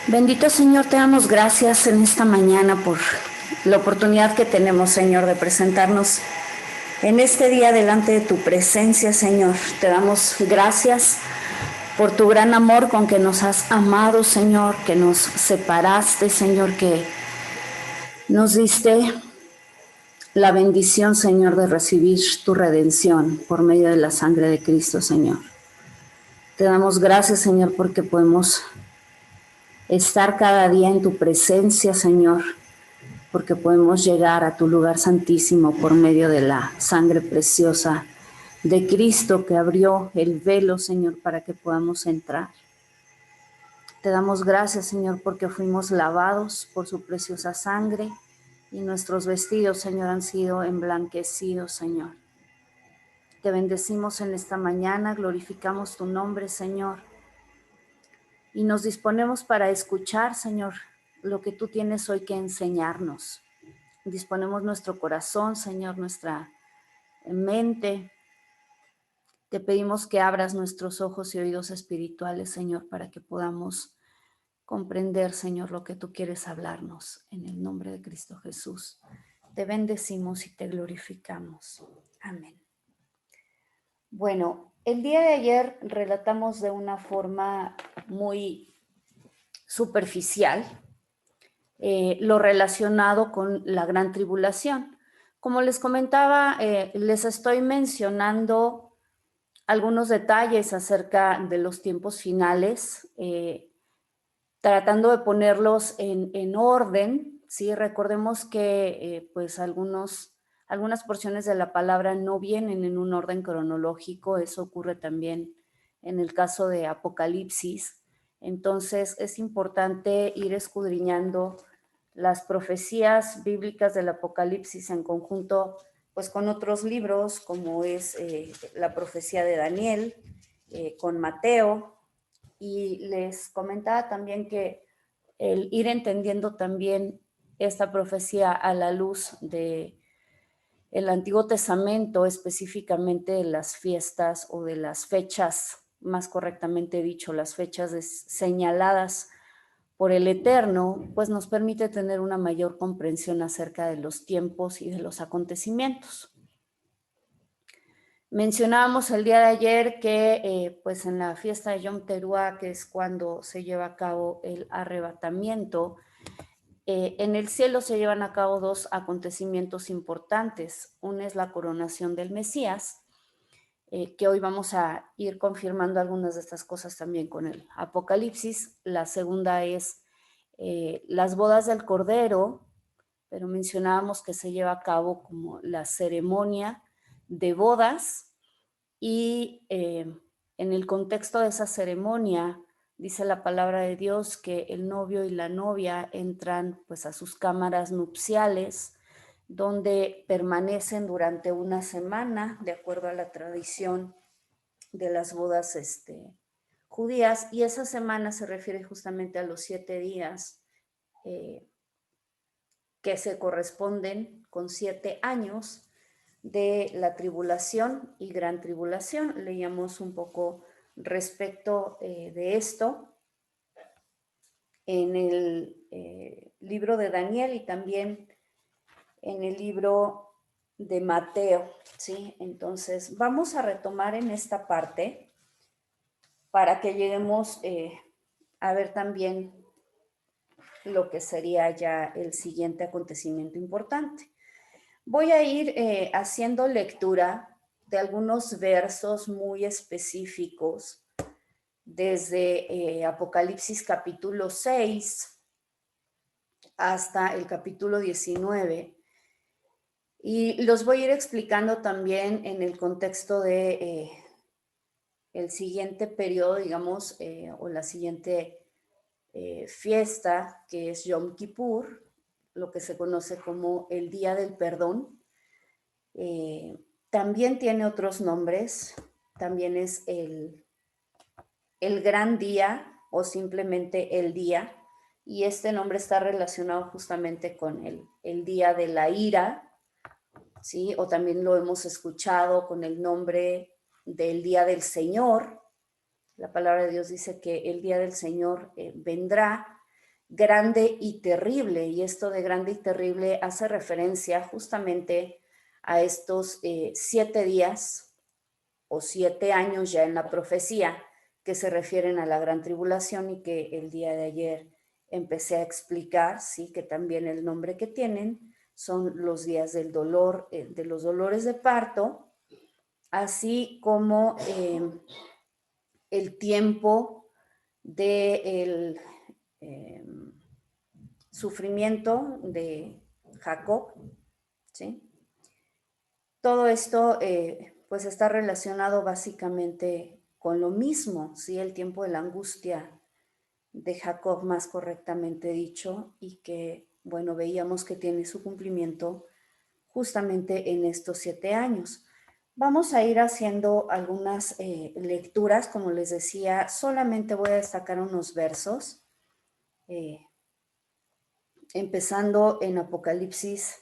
Bendito Señor, te damos gracias en esta mañana por la oportunidad que tenemos, Señor, de presentarnos en este día delante de tu presencia, Señor. Te damos gracias por tu gran amor con que nos has amado, Señor, que nos separaste, Señor, que nos diste la bendición, Señor, de recibir tu redención por medio de la sangre de Cristo, Señor. Te damos gracias, Señor, porque podemos estar cada día en tu presencia, Señor, porque podemos llegar a tu lugar santísimo por medio de la sangre preciosa de Cristo que abrió el velo, Señor, para que podamos entrar. Te damos gracias, Señor, porque fuimos lavados por su preciosa sangre y nuestros vestidos, Señor, han sido emblanquecidos, Señor. Te bendecimos en esta mañana, glorificamos tu nombre, Señor, y nos disponemos para escuchar, Señor, lo que tú tienes hoy que enseñarnos. Disponemos nuestro corazón, Señor, nuestra mente. Te pedimos que abras nuestros ojos y oídos espirituales, Señor, para que podamos comprender, Señor, lo que tú quieres hablarnos. En el nombre de Cristo Jesús, te bendecimos y te glorificamos. Amén. Bueno, el día de ayer relatamos de una forma muy superficial lo relacionado con la gran tribulación. Como les comentaba, les estoy mencionando algunos detalles acerca de los tiempos finales, tratando de ponerlos en orden, ¿sí? Recordemos que pues algunas porciones de la palabra no vienen en un orden cronológico, eso ocurre también en el caso de Apocalipsis. Entonces es importante ir escudriñando las profecías bíblicas del Apocalipsis en conjunto pues con otros libros como es la profecía de Daniel, con Mateo, y les comentaba también que el ir entendiendo también esta profecía a la luz de el Antiguo Testamento, específicamente de las fiestas o de las fechas, más correctamente dicho, las fechas señaladas por el Eterno, pues nos permite tener una mayor comprensión acerca de los tiempos y de los acontecimientos. Mencionábamos el día de ayer que pues en la fiesta de Yom Teruah, que es cuando se lleva a cabo el arrebatamiento, en el cielo se llevan a cabo dos acontecimientos importantes. Uno es la coronación del Mesías, que hoy vamos a ir confirmando algunas de estas cosas también con el Apocalipsis. La segunda es las bodas del Cordero, pero mencionábamos que se lleva a cabo como la ceremonia de bodas y en el contexto de esa ceremonia dice la palabra de Dios que el novio y la novia entran pues a sus cámaras nupciales donde permanecen durante una semana de acuerdo a la tradición de las bodas judías, y esa semana se refiere justamente a los 7 días eh, que se corresponden con 7 años de la tribulación y gran tribulación. Leíamos un poco respecto de esto en el libro de Daniel y también en el libro de Mateo, ¿sí? Entonces vamos a retomar en esta parte para que lleguemos a ver también lo que sería ya el siguiente acontecimiento importante. Voy a ir haciendo lectura de algunos versos muy específicos desde Apocalipsis capítulo 6 hasta el capítulo 19, y los voy a ir explicando también en el contexto de el siguiente periodo, digamos, o la siguiente fiesta, que es Yom Kippur, lo que se conoce como el Día del Perdón. También tiene otros nombres, también es el Gran Día o simplemente el Día, y este nombre está relacionado justamente con el Día de la Ira, ¿sí? O también lo hemos escuchado con el nombre del Día del Señor. La palabra de Dios dice que el Día del Señor vendrá, grande y terrible, y esto de grande y terrible hace referencia justamente a estos 7 días o 7 años ya en la profecía que se refieren a la gran tribulación y que el día de ayer empecé a explicar, sí, que también el nombre que tienen son los días del dolor, de los dolores de parto, así como el tiempo del sufrimiento de Jacob, ¿sí? Todo esto pues está relacionado básicamente con lo mismo, ¿sí? El tiempo de la angustia de Jacob, más correctamente dicho, y que, bueno, veíamos que tiene su cumplimiento justamente en estos 7 años. Vamos a ir haciendo algunas lecturas, como les decía, solamente voy a destacar unos versos, empezando en Apocalipsis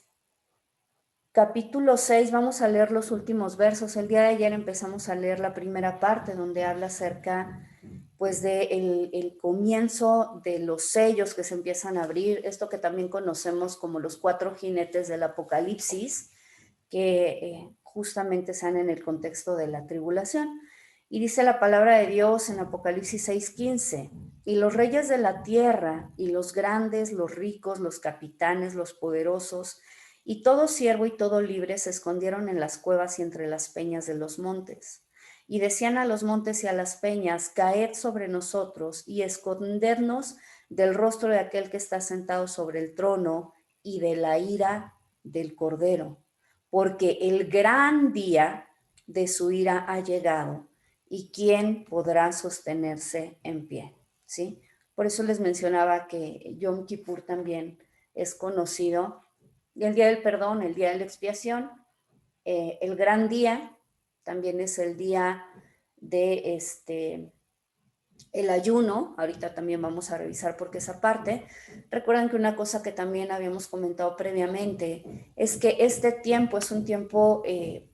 capítulo 6, vamos a leer los últimos versos. El día de ayer empezamos a leer la primera parte donde habla acerca pues de el comienzo de los sellos que se empiezan a abrir, esto que también conocemos como los 4 jinetes del Apocalipsis, que justamente están en el contexto de la tribulación. Y dice la palabra de Dios en Apocalipsis 6:15, y los reyes de la tierra, y los grandes, los ricos, los capitanes, los poderosos, y todo siervo y todo libre se escondieron en las cuevas y entre las peñas de los montes. Y decían a los montes y a las peñas, caed sobre nosotros y escondernos del rostro de aquel que está sentado sobre el trono y de la ira del Cordero, porque el gran día de su ira ha llegado, y quién podrá sostenerse en pie, ¿sí? Por eso les mencionaba que Yom Kippur también es conocido, y el día del perdón, el día de la expiación, el gran día, también es el día de el ayuno. Ahorita también vamos a revisar por qué esa parte. Recuerden que una cosa que también habíamos comentado previamente es que este tiempo es un tiempo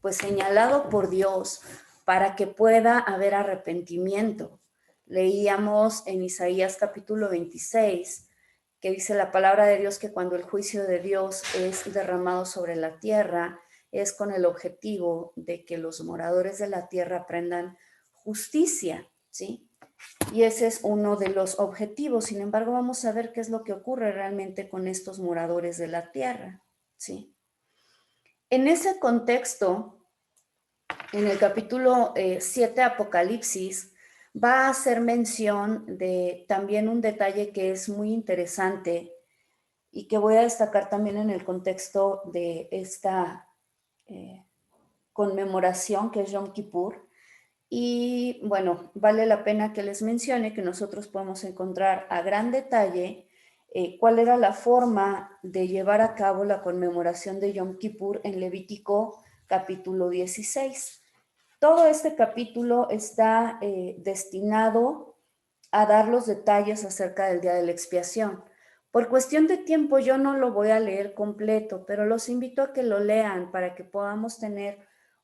pues señalado por Dios para que pueda haber arrepentimiento. Leíamos en Isaías capítulo 26 que dice la palabra de Dios que cuando el juicio de Dios es derramado sobre la tierra, es con el objetivo de que los moradores de la tierra aprendan justicia, ¿sí? Y ese es uno de los objetivos. Sin embargo, vamos a ver qué es lo que ocurre realmente con estos moradores de la tierra, ¿sí? En ese contexto, en el capítulo 7 Apocalipsis, va a hacer mención de también un detalle que es muy interesante y que voy a destacar también en el contexto de esta conmemoración que es Yom Kippur. Y bueno, vale la pena que les mencione que nosotros podemos encontrar a gran detalle cuál era la forma de llevar a cabo la conmemoración de Yom Kippur en Levítico capítulo 16. Todo este capítulo está destinado a dar los detalles acerca del día de la expiación. Por cuestión de tiempo yo no lo voy a leer completo, pero los invito a que lo lean para que podamos tener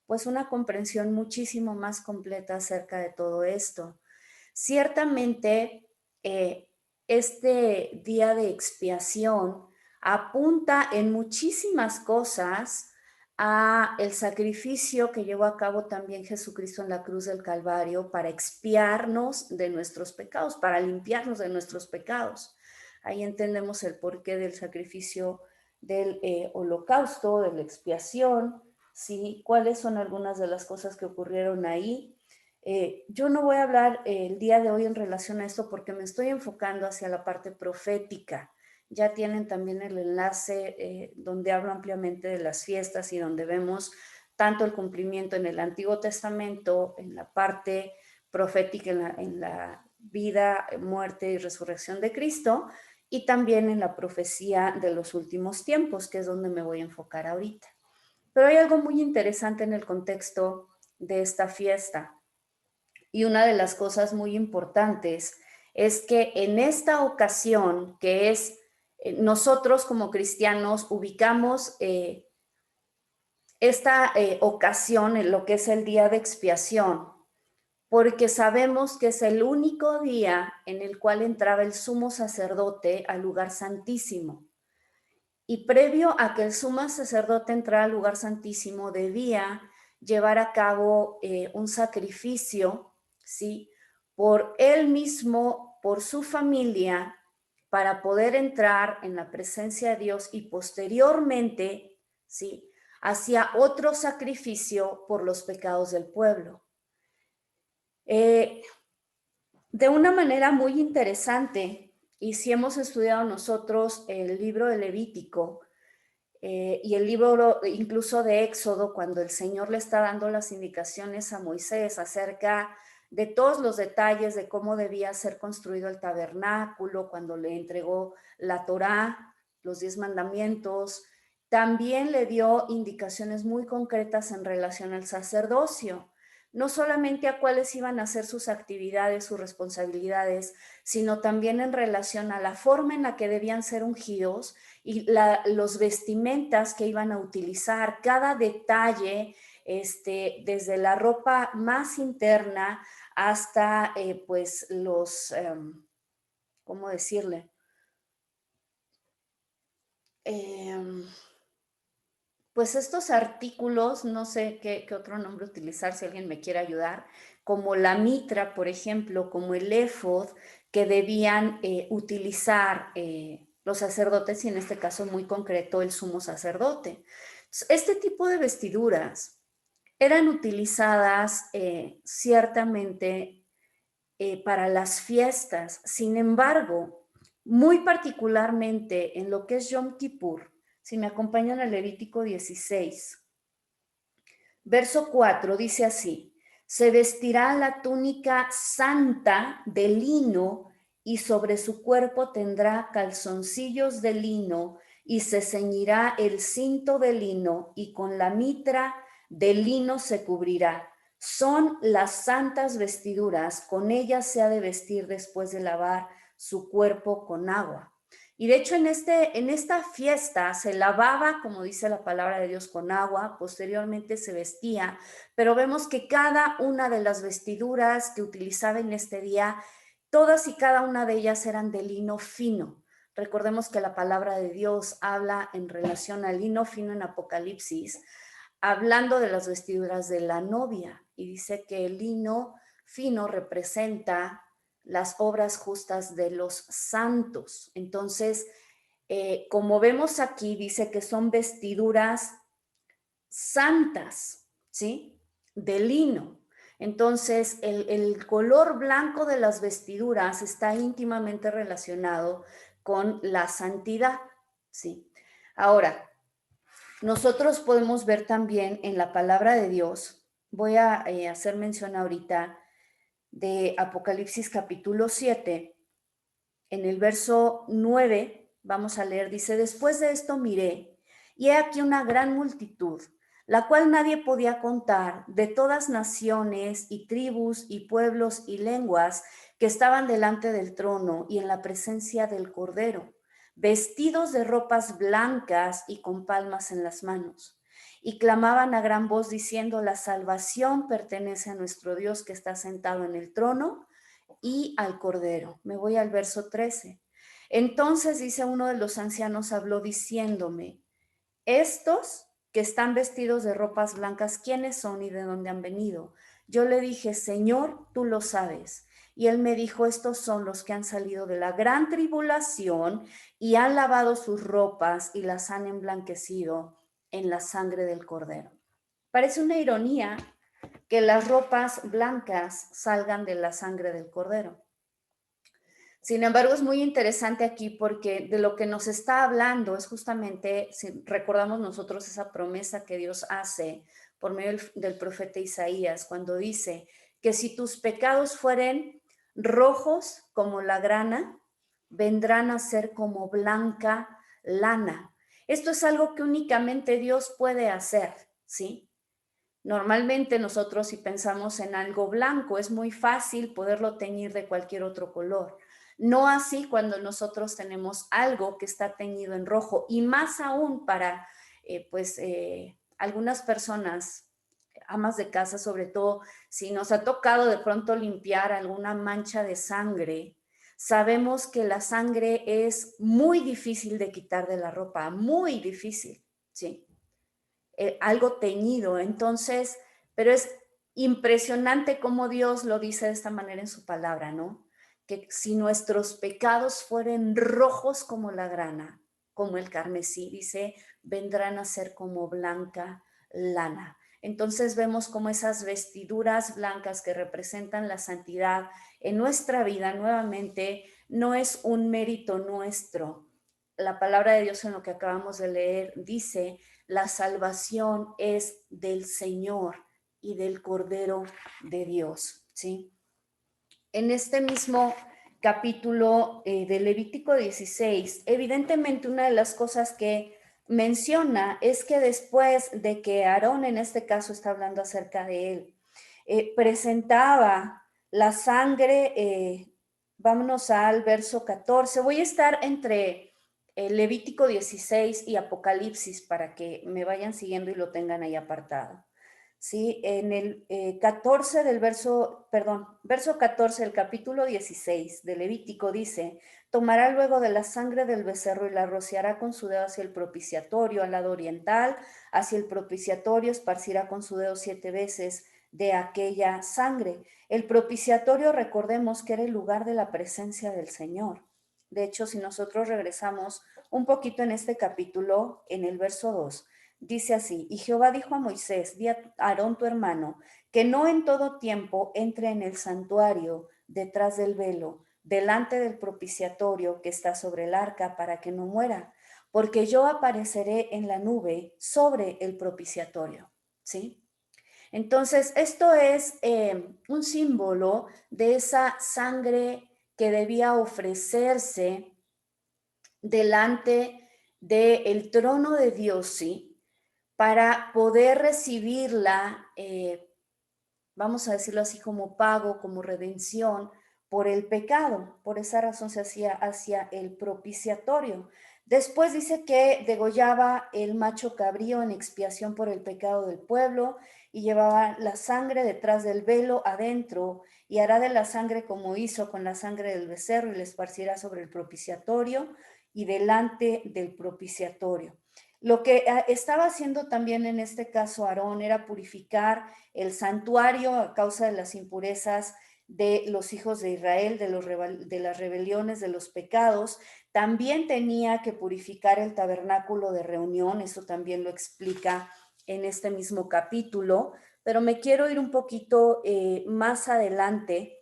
pues una comprensión muchísimo más completa acerca de todo esto. Ciertamente, este día de expiación apunta en muchísimas cosas a el sacrificio que llevó a cabo también Jesucristo en la cruz del Calvario para expiarnos de nuestros pecados, para limpiarnos de nuestros pecados. Ahí entendemos el porqué del sacrificio del holocausto, de la expiación, ¿sí? ¿Cuáles son algunas de las cosas que ocurrieron ahí? Yo no voy a hablar el día de hoy en relación a esto porque me estoy enfocando hacia la parte profética. Ya tienen también el enlace donde hablo ampliamente de las fiestas y donde vemos tanto el cumplimiento en el Antiguo Testamento, en la parte profética, en la vida, muerte y resurrección de Cristo, y también en la profecía de los últimos tiempos, que es donde me voy a enfocar ahorita. Pero hay algo muy interesante en el contexto de esta fiesta. Y una de las cosas muy importantes es que en esta ocasión, que es nosotros como cristianos ubicamos esta ocasión en lo que es el día de expiación, porque sabemos que es el único día en el cual entraba el sumo sacerdote al lugar santísimo. Y previo a que el sumo sacerdote entrara al lugar santísimo, debía llevar a cabo un sacrificio, ¿sí? Por él mismo, por su familia, para poder entrar en la presencia de Dios y posteriormente, ¿sí? Hacía otro sacrificio por los pecados del pueblo. De una manera muy interesante, y si hemos estudiado nosotros el libro de Levítico y el libro incluso de Éxodo, cuando el Señor le está dando las indicaciones a Moisés acerca de todos los detalles de cómo debía ser construido el tabernáculo, cuando le entregó la Torá, los 10 mandamientos, también le dio indicaciones muy concretas en relación al sacerdocio, no solamente a cuáles iban a ser sus actividades, sus responsabilidades, sino también en relación a la forma en la que debían ser ungidos y los vestimentas que iban a utilizar, cada detalle, desde la ropa más interna hasta pues los, ¿cómo decirle? Pues estos artículos, no sé qué otro nombre utilizar, si alguien me quiere ayudar, como la mitra, por ejemplo, como el éfod, que debían utilizar los sacerdotes y en este caso muy concreto el sumo sacerdote. Este tipo de vestiduras eran utilizadas ciertamente para las fiestas. Sin embargo, muy particularmente en lo que es Yom Kippur, si me acompañan al Levítico 16, verso 4, dice así: se vestirá la túnica santa de lino y sobre su cuerpo tendrá calzoncillos de lino y se ceñirá el cinto de lino y con la mitra de lino se cubrirá. Son las santas vestiduras, con ellas se ha de vestir después de lavar su cuerpo con agua. Y de hecho en esta fiesta se lavaba, como dice la palabra de Dios, con agua, posteriormente se vestía, pero vemos que cada una de las vestiduras que utilizaba en este día, todas y cada una de ellas eran de lino fino. Recordemos que la palabra de Dios habla en relación al lino fino en Apocalipsis, hablando de las vestiduras de la novia, y dice que el lino fino representa las obras justas de los santos. Entonces, como vemos aquí, dice que son vestiduras santas, ¿sí? De lino. Entonces, el color blanco de las vestiduras está íntimamente relacionado con la santidad, ¿sí? Ahora, nosotros podemos ver también en la palabra de Dios, voy a hacer mención ahorita de Apocalipsis capítulo 7, en el verso 9, vamos a leer, dice: después de esto miré, y he aquí una gran multitud, la cual nadie podía contar, de todas naciones y tribus y pueblos y lenguas, que estaban delante del trono y en la presencia del Cordero, vestidos de ropas blancas y con palmas en las manos. Y clamaban a gran voz diciendo: la salvación pertenece a nuestro Dios que está sentado en el trono y al Cordero. Me voy al verso 13. Entonces, dice, uno de los ancianos habló diciéndome: estos que están vestidos de ropas blancas, ¿quiénes son y de dónde han venido? Yo le dije: Señor, tú lo sabes. Y él me dijo: estos son los que han salido de la gran tribulación y han lavado sus ropas y las han emblanquecido en la sangre del Cordero. Parece una ironía que las ropas blancas salgan de la sangre del Cordero. Sin embargo, es muy interesante aquí porque de lo que nos está hablando es justamente, si recordamos nosotros esa promesa que Dios hace por medio del profeta Isaías, cuando dice que si tus pecados fueren rojos como la grana, vendrán a ser como blanca lana. Esto es algo que únicamente Dios puede hacer, ¿sí? Normalmente nosotros, si pensamos en algo blanco, es muy fácil poderlo teñir de cualquier otro color. No así cuando nosotros tenemos algo que está teñido en rojo, y más aún para algunas personas amas de casa, sobre todo si nos ha tocado de pronto limpiar alguna mancha de sangre, sabemos que la sangre es muy difícil de quitar de la ropa, muy difícil, ¿sí? Algo teñido, entonces, pero es impresionante cómo Dios lo dice de esta manera en su palabra, ¿no? Que si nuestros pecados fueren rojos como la grana, como el carmesí, dice, vendrán a ser como blanca lana. Entonces vemos como esas vestiduras blancas que representan la santidad en nuestra vida, nuevamente, no es un mérito nuestro. La palabra de Dios en lo que acabamos de leer dice, la salvación es del Señor y del Cordero de Dios, ¿sí? En este mismo capítulo de Levítico 16, evidentemente una de las cosas que menciona es que después de que Aarón, en este caso está hablando acerca de él, presentaba la sangre, vámonos al verso 14, voy a estar entre Levítico 16 y Apocalipsis para que me vayan siguiendo y lo tengan ahí apartado. ¿Sí? En el 14 del verso 14 del capítulo 16 de Levítico dice, tomará luego de la sangre del becerro y la rociará con su dedo hacia el propiciatorio, al lado oriental, hacia el propiciatorio, esparcirá con su dedo 7 veces de aquella sangre. El propiciatorio, recordemos que era el lugar de la presencia del Señor. De hecho, si nosotros regresamos un poquito en este capítulo, en el verso 2, dice así, y Jehová dijo a Moisés, di a Aarón tu hermano, que no en todo tiempo entre en el santuario detrás del velo, delante del propiciatorio que está sobre el arca, para que no muera, porque yo apareceré en la nube sobre el propiciatorio, ¿sí? Entonces, esto es un símbolo de esa sangre que debía ofrecerse delante del trono de Dios, ¿sí? Para poder recibirla, vamos a decirlo así, como pago, como redención por el pecado. Por esa razón se hacía hacia el propiciatorio. Después dice que degollaba el macho cabrío en expiación por el pecado del pueblo y llevaba la sangre detrás del velo adentro y hará de la sangre como hizo con la sangre del becerro y la esparcirá sobre el propiciatorio y delante del propiciatorio. Lo que estaba haciendo también en este caso Aarón era purificar el santuario a causa de las impurezas de los hijos de Israel, de las rebeliones, de los pecados. También tenía que purificar el tabernáculo de reunión, eso también lo explica en este mismo capítulo, pero me quiero ir un poquito más adelante.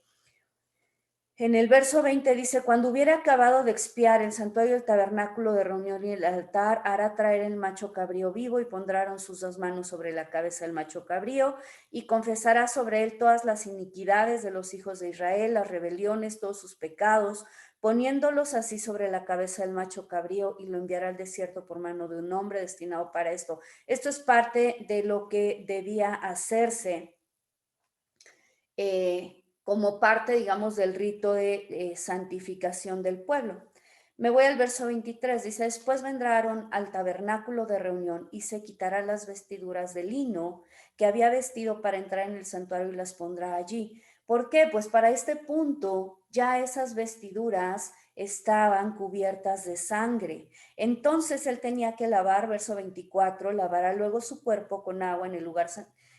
En el verso 20 dice, cuando hubiera acabado de expiar el santuario, el tabernáculo de reunión y el altar, hará traer el macho cabrío vivo y pondrán sus dos manos sobre la cabeza del macho cabrío y confesará sobre él todas las iniquidades de los hijos de Israel, las rebeliones, todos sus pecados, poniéndolos así sobre la cabeza del macho cabrío y lo enviará al desierto por mano de un hombre destinado para esto. Esto es parte de lo que debía hacerse como parte, digamos, del rito de santificación del pueblo. Me voy al verso 23, dice, después vendrá Aarón al tabernáculo de reunión y se quitará las vestiduras de lino que había vestido para entrar en el santuario y las pondrá allí. ¿Por qué? Pues para este punto ya esas vestiduras estaban cubiertas de sangre. Entonces él tenía que lavar, verso 24, lavará luego su cuerpo con agua en el lugar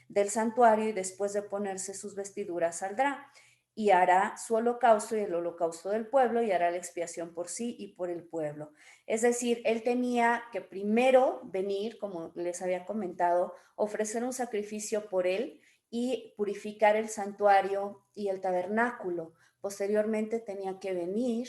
del santuario y después de ponerse sus vestiduras saldrá y hará su holocausto y el holocausto del pueblo y hará la expiación por sí y por el pueblo. Es decir, él tenía que primero venir, como les había comentado, ofrecer un sacrificio por él y purificar el santuario y el tabernáculo. Posteriormente tenía que venir,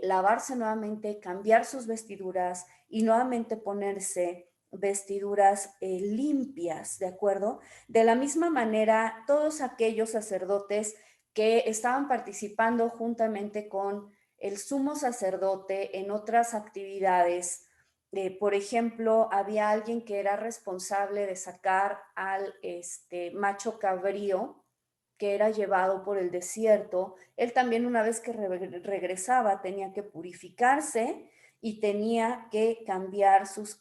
lavarse nuevamente, cambiar sus vestiduras y nuevamente ponerse vestiduras limpias, ¿de acuerdo? De la misma manera, todos aquellos sacerdotes que estaban participando juntamente con el sumo sacerdote en otras actividades, por ejemplo, había alguien que era responsable de sacar al macho cabrío que era llevado por el desierto. Él también una vez que regresaba tenía que purificarse y tenía que cambiar sus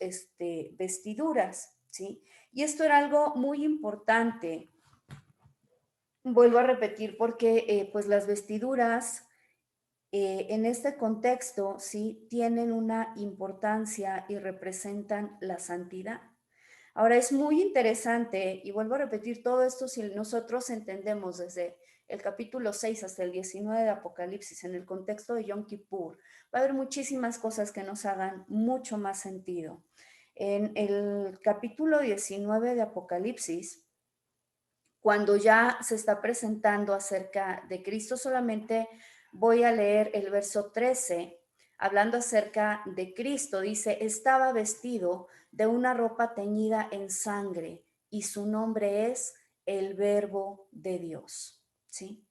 vestiduras, ¿sí? Y esto era algo muy importante. Vuelvo a repetir porque pues las vestiduras en este contexto sí tienen una importancia y representan la santidad. Ahora es muy interesante, y vuelvo a repetir todo esto, si nosotros entendemos desde el capítulo 6 hasta el 19 de Apocalipsis en el contexto de Yom Kippur, va a haber muchísimas cosas que nos hagan mucho más sentido. En el capítulo 19 de Apocalipsis, cuando ya se está presentando acerca de Cristo, solamente voy a leer el verso 13, hablando acerca de Cristo. Dice, estaba vestido de una ropa teñida en sangre y su nombre es el Verbo de Dios. ¿Sí?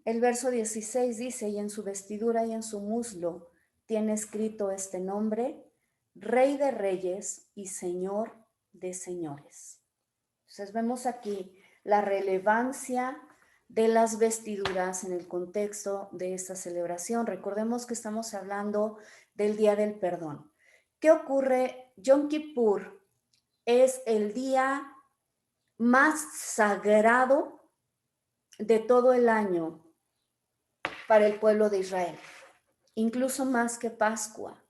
El verso 16 dice, y en su vestidura y en su muslo tiene escrito este nombre, Rey de Reyes y Señor de Señores. Entonces vemos aquí la relevancia de las vestiduras en el contexto de esta celebración. Recordemos que estamos hablando del Día del Perdón. ¿Qué ocurre? Yom Kippur es el día más sagrado de todo el año para el pueblo de Israel, incluso más que Pascua.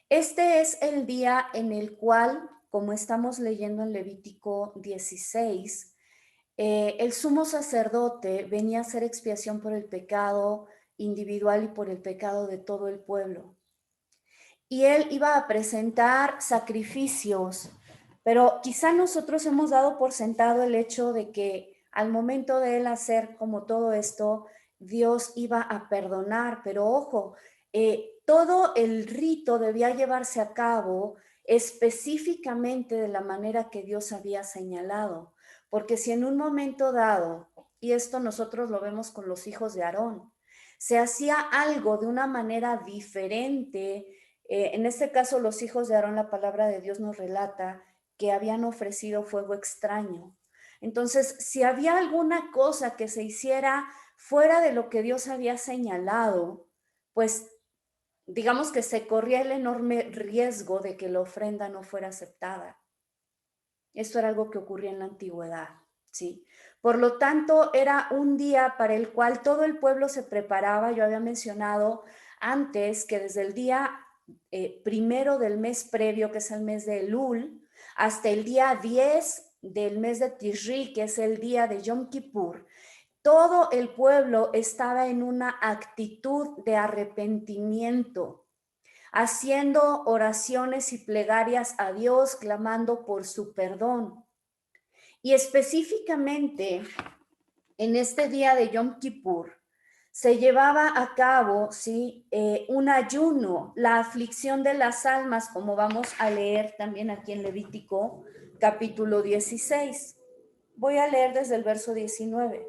Este es el día en el cual, como estamos leyendo en Levítico 16, el sumo sacerdote venía a hacer expiación por el pecado individual y por el pecado de todo el pueblo. Y él iba a presentar sacrificios, pero quizá nosotros hemos dado por sentado el hecho de que al momento de él hacer como todo esto, Dios iba a perdonar, pero ojo, todo el rito debía llevarse a cabo específicamente de la manera que Dios había señalado, porque si en un momento dado, y esto nosotros lo vemos con los hijos de Aarón, se hacía algo de una manera diferente, en este caso, los hijos de Aarón, la palabra de Dios nos relata que habían ofrecido fuego extraño. Entonces, si había alguna cosa que se hiciera fuera de lo que Dios había señalado, pues digamos que se corría el enorme riesgo de que la ofrenda no fuera aceptada. Esto era algo que ocurría en la antigüedad, ¿sí? Por lo tanto, era un día para el cual todo el pueblo se preparaba. Yo había mencionado antes que desde el día primero del mes previo, que es el mes de Elul, hasta el día 10 del mes de Tishri, que es el día de Yom Kippur, todo el pueblo estaba en una actitud de arrepentimiento, haciendo oraciones y plegarias a Dios, clamando por su perdón. Y específicamente en este día de Yom Kippur se llevaba a cabo, ¿sí? Un ayuno, la aflicción de las almas, como vamos a leer también aquí en Levítico capítulo 16. Voy a leer desde el verso 19.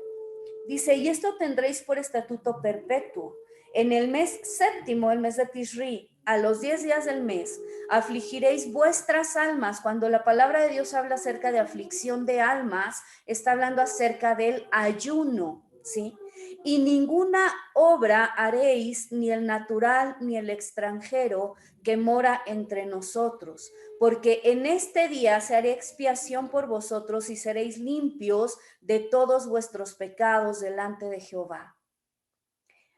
Dice, y esto tendréis por estatuto perpetuo. En el mes séptimo, el mes de Tishri, a los 10 días del mes, afligiréis vuestras almas. Cuando la palabra de Dios habla acerca de aflicción de almas, está hablando acerca del ayuno, ¿sí? Y ninguna obra haréis, ni el natural ni el extranjero que mora entre nosotros, porque en este día se hará expiación por vosotros y seréis limpios de todos vuestros pecados delante de Jehová.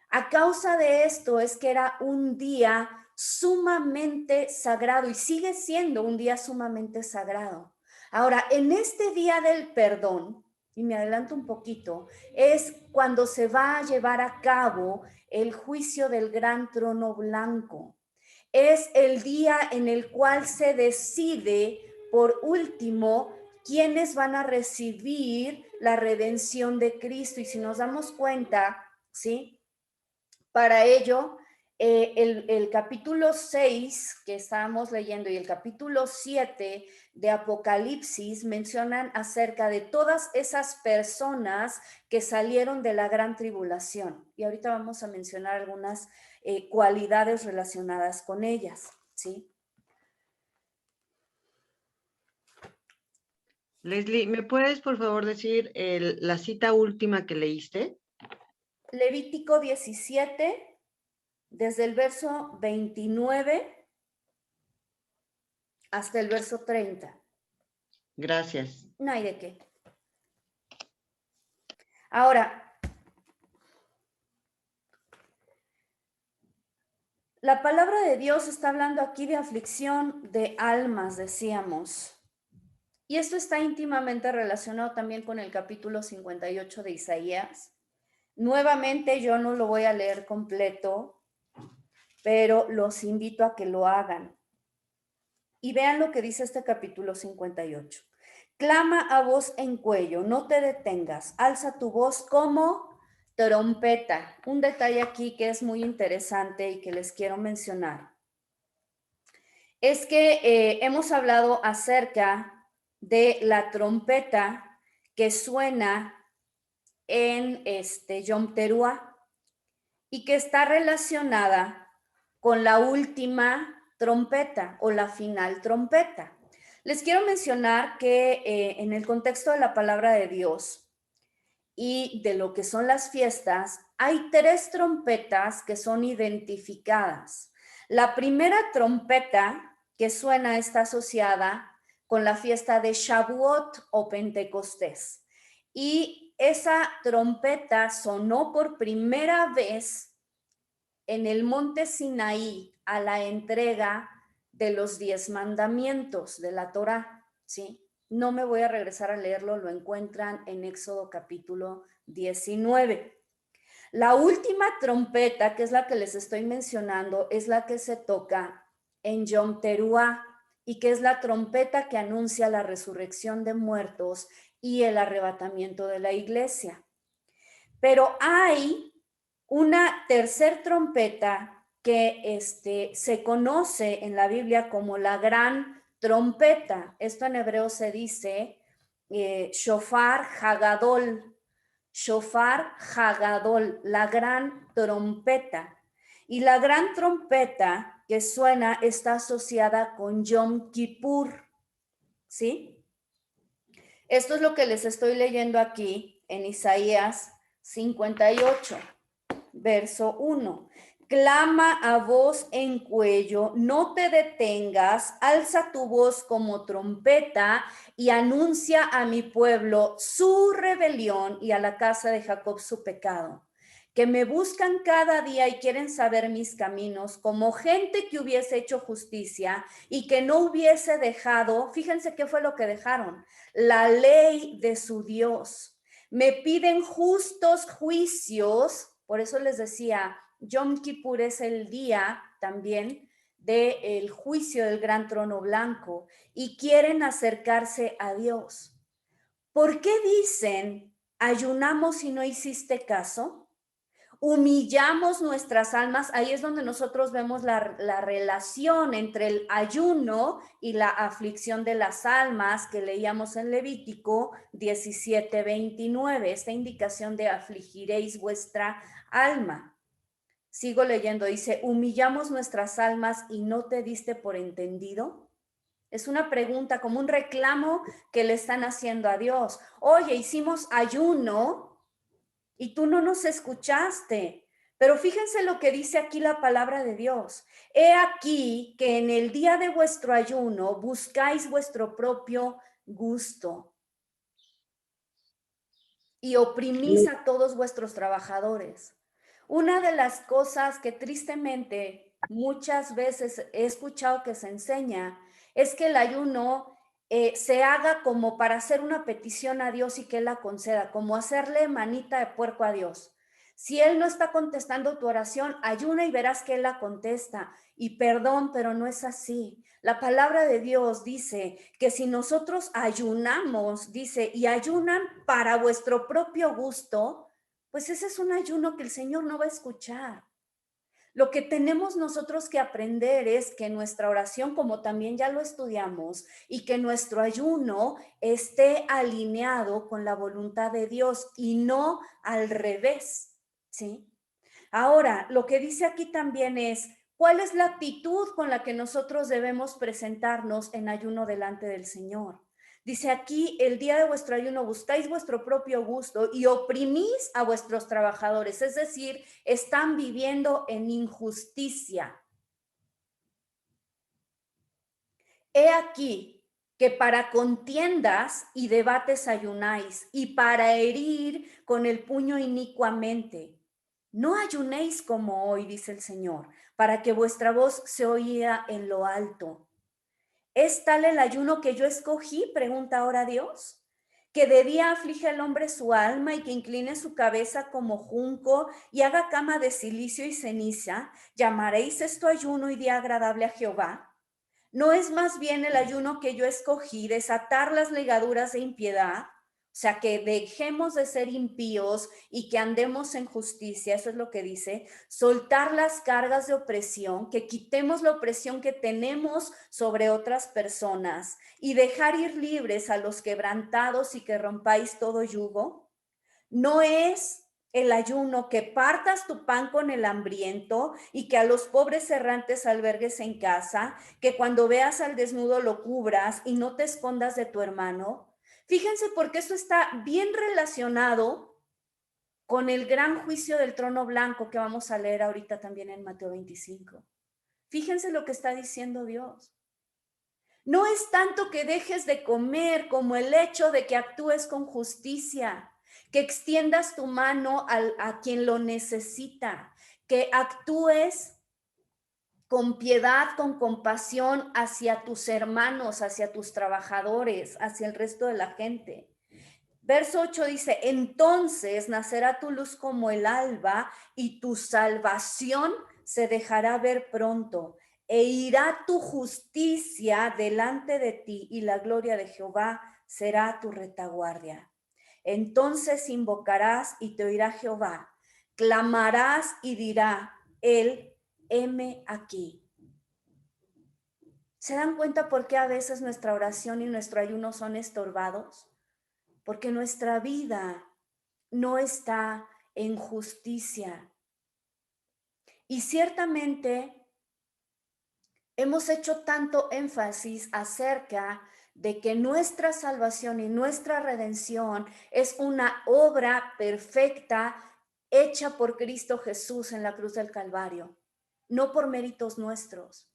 A causa de esto es que era un día sumamente sagrado y sigue siendo un día sumamente sagrado. Ahora, en este día del perdón, y me adelanto un poquito, es cuando se va a llevar a cabo el juicio del gran trono blanco. Es el día en el cual se decide, por último, quiénes van a recibir la redención de Cristo. Y si nos damos cuenta, ¿sí? Para ello, el capítulo 6 que estábamos leyendo y el capítulo 7 de Apocalipsis mencionan acerca de todas esas personas que salieron de la gran tribulación. Y ahorita vamos a mencionar algunas cualidades relacionadas con ellas, ¿sí? Leslie, ¿me puedes por favor decir la cita última que leíste? Levítico 17, desde el verso 29 hasta el verso 30. Gracias. No hay de qué. Ahora, la palabra de Dios está hablando aquí de aflicción de almas, decíamos. Y esto está íntimamente relacionado también con el capítulo 58 de Isaías. Nuevamente yo no lo voy a leer completo, pero los invito a que lo hagan. Y vean lo que dice este capítulo 58. Clama a voz en cuello, no te detengas, alza tu voz como trompeta. Un detalle aquí que es muy interesante y que les quiero mencionar es que hemos hablado acerca de la trompeta que suena en Yom Teruah y que está relacionada con la última trompeta o la final trompeta. Les quiero mencionar que en el contexto de la palabra de Dios y de lo que son las fiestas, hay 3 trompetas que son identificadas. La primera trompeta que suena está asociada con la fiesta de Shavuot o Pentecostés. Y esa trompeta sonó por primera vez en el monte Sinaí a la entrega de los 10 mandamientos de la Torá, ¿sí? No me voy a regresar a leerlo, lo encuentran en Éxodo capítulo 19. La última trompeta, que es la que les estoy mencionando, es la que se toca en Yom Teruah y que es la trompeta que anuncia la resurrección de muertos y el arrebatamiento de la iglesia. Pero hay una tercer trompeta que se conoce en la Biblia como la gran trompeta. Esto en hebreo se dice shofar hagadol, shofar hagadol, la gran trompeta. Y la gran trompeta que suena está asociada con Yom Kippur, ¿sí? Esto es lo que les estoy leyendo aquí en Isaías 58, verso 1. Clama a voz en cuello, no te detengas, alza tu voz como trompeta y anuncia a mi pueblo su rebelión y a la casa de Jacob su pecado, que me buscan cada día y quieren saber mis caminos, como gente que hubiese hecho justicia y que no hubiese dejado, fíjense qué fue lo que dejaron, la ley de su Dios. Me piden justos juicios, por eso les decía, Yom Kippur es el día también del juicio del gran trono blanco y quieren acercarse a Dios. ¿Por qué dicen, ayunamos y no hiciste caso? Humillamos nuestras almas, ahí es donde nosotros vemos la relación entre el ayuno y la aflicción de las almas que leíamos en Levítico 17:29, esta indicación de afligiréis vuestra alma. Sigo leyendo, dice, humillamos nuestras almas y no te diste por entendido. Es una pregunta, como un reclamo que le están haciendo a Dios. Oye, hicimos ayuno y tú no nos escuchaste. Pero fíjense lo que dice aquí la palabra de Dios. He aquí que en el día de vuestro ayuno buscáis vuestro propio gusto y oprimís a todos vuestros trabajadores. Una de las cosas que tristemente muchas veces he escuchado que se enseña es que el ayuno se haga como para hacer una petición a Dios y que Él la conceda, como hacerle manita de puerco a Dios. Si Él no está contestando tu oración, ayuna y verás que Él la contesta. Y perdón, pero no es así. La palabra de Dios dice que si nosotros ayunamos, dice, y ayunan para vuestro propio gusto, pues ese es un ayuno que el Señor no va a escuchar. Lo que tenemos nosotros que aprender es que nuestra oración, como también ya lo estudiamos, y que nuestro ayuno esté alineado con la voluntad de Dios y no al revés, ¿sí? Ahora, lo que dice aquí también es, ¿cuál es la actitud con la que nosotros debemos presentarnos en ayuno delante del Señor? Dice aquí, el día de vuestro ayuno buscáis vuestro propio gusto y oprimís a vuestros trabajadores, es decir, están viviendo en injusticia. He aquí que para contiendas y debates ayunáis, y para herir con el puño inicuamente. No ayunéis como hoy, dice el Señor, para que vuestra voz se oiga en lo alto. ¿Es tal el ayuno que yo escogí? Pregunta ahora Dios. Que de día aflige al hombre su alma y que incline su cabeza como junco y haga cama de silicio y ceniza. ¿Llamaréis esto ayuno y día agradable a Jehová? ¿No es más bien el ayuno que yo escogí, desatar las ligaduras de impiedad? O sea, que dejemos de ser impíos y que andemos en justicia, eso es lo que dice, soltar las cargas de opresión, que quitemos la opresión que tenemos sobre otras personas y dejar ir libres a los quebrantados y que rompáis todo yugo. No es el ayuno que partas tu pan con el hambriento y que a los pobres errantes albergues en casa, que cuando veas al desnudo lo cubras y no te escondas de tu hermano. Fíjense porque eso está bien relacionado con el gran juicio del trono blanco que vamos a leer ahorita también en Mateo 25. Fíjense lo que está diciendo Dios. No es tanto que dejes de comer como el hecho de que actúes con justicia, que extiendas tu mano a quien lo necesita, que actúes con piedad, con compasión hacia tus hermanos, hacia tus trabajadores, hacia el resto de la gente. Verso 8 dice, entonces nacerá tu luz como el alba y tu salvación se dejará ver pronto e irá tu justicia delante de ti y la gloria de Jehová será tu retaguardia. Entonces invocarás y te oirá Jehová, clamarás y dirá él, heme aquí. ¿Se dan cuenta por qué a veces nuestra oración y nuestro ayuno son estorbados? Porque nuestra vida no está en justicia. Y ciertamente hemos hecho tanto énfasis acerca de que nuestra salvación y nuestra redención es una obra perfecta hecha por Cristo Jesús en la cruz del Calvario, no por méritos nuestros.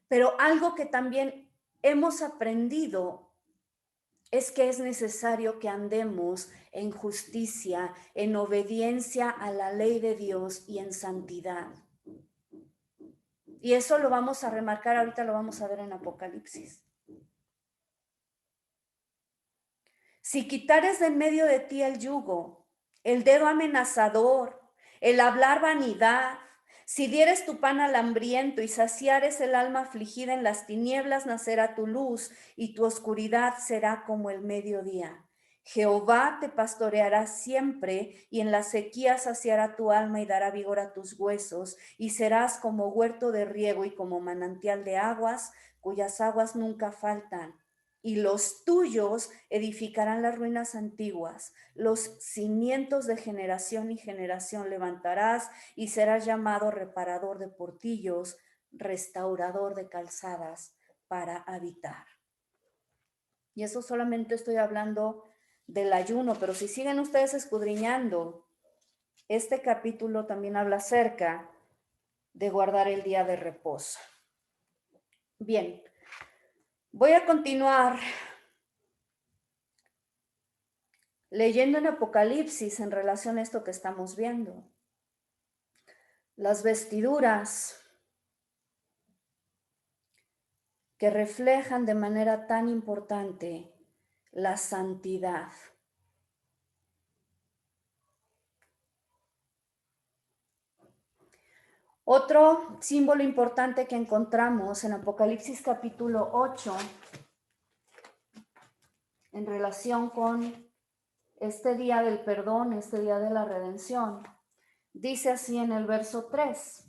Pero algo que también hemos aprendido es que es necesario que andemos en justicia, en obediencia a la ley de Dios y en santidad. Y eso lo vamos a remarcar, ahorita lo vamos a ver en Apocalipsis. Si quitares de en medio de ti el yugo, el dedo amenazador, el hablar vanidad, si dieres tu pan al hambriento y saciares el alma afligida, en las tinieblas nacerá tu luz y tu oscuridad será como el mediodía. Jehová te pastoreará siempre y en la sequía saciará tu alma y dará vigor a tus huesos y serás como huerto de riego y como manantial de aguas, cuyas aguas nunca faltan. Y los tuyos edificarán las ruinas antiguas, los cimientos de generación y generación levantarás y serás llamado reparador de portillos, restaurador de calzadas para habitar. Y eso solamente estoy hablando del ayuno, pero si siguen ustedes escudriñando, este capítulo también habla acerca de guardar el día de reposo. Bien, voy a continuar leyendo en Apocalipsis en relación a esto que estamos viendo. Las vestiduras que reflejan de manera tan importante la santidad. Otro símbolo importante que encontramos en Apocalipsis capítulo 8 en relación con este día del perdón, este día de la redención, dice así en el verso 3.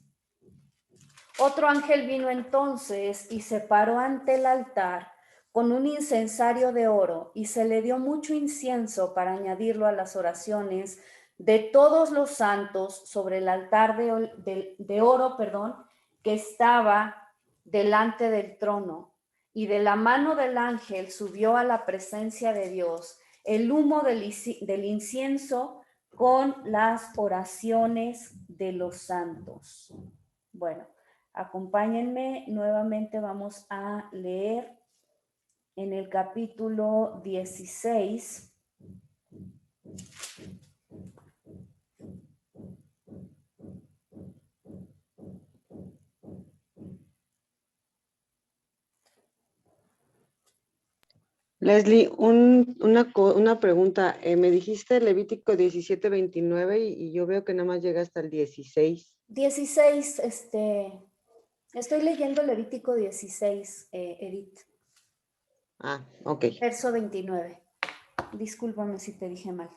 Otro ángel vino entonces y se paró ante el altar con un incensario de oro y se le dio mucho incienso para añadirlo a las oraciones de todos los santos sobre el altar de oro, que estaba delante del trono. Y de la mano del ángel subió a la presencia de Dios el humo del incienso con las oraciones de los santos. Bueno, Acompáñenme, nuevamente vamos a leer en el capítulo 16. Leslie, una pregunta. Me dijiste Levítico 17:29 y yo veo que nada más llega hasta el 16. 16, estoy leyendo Levítico 16, Edith. Ah, ok. Verso 29. Discúlpame si te dije mal.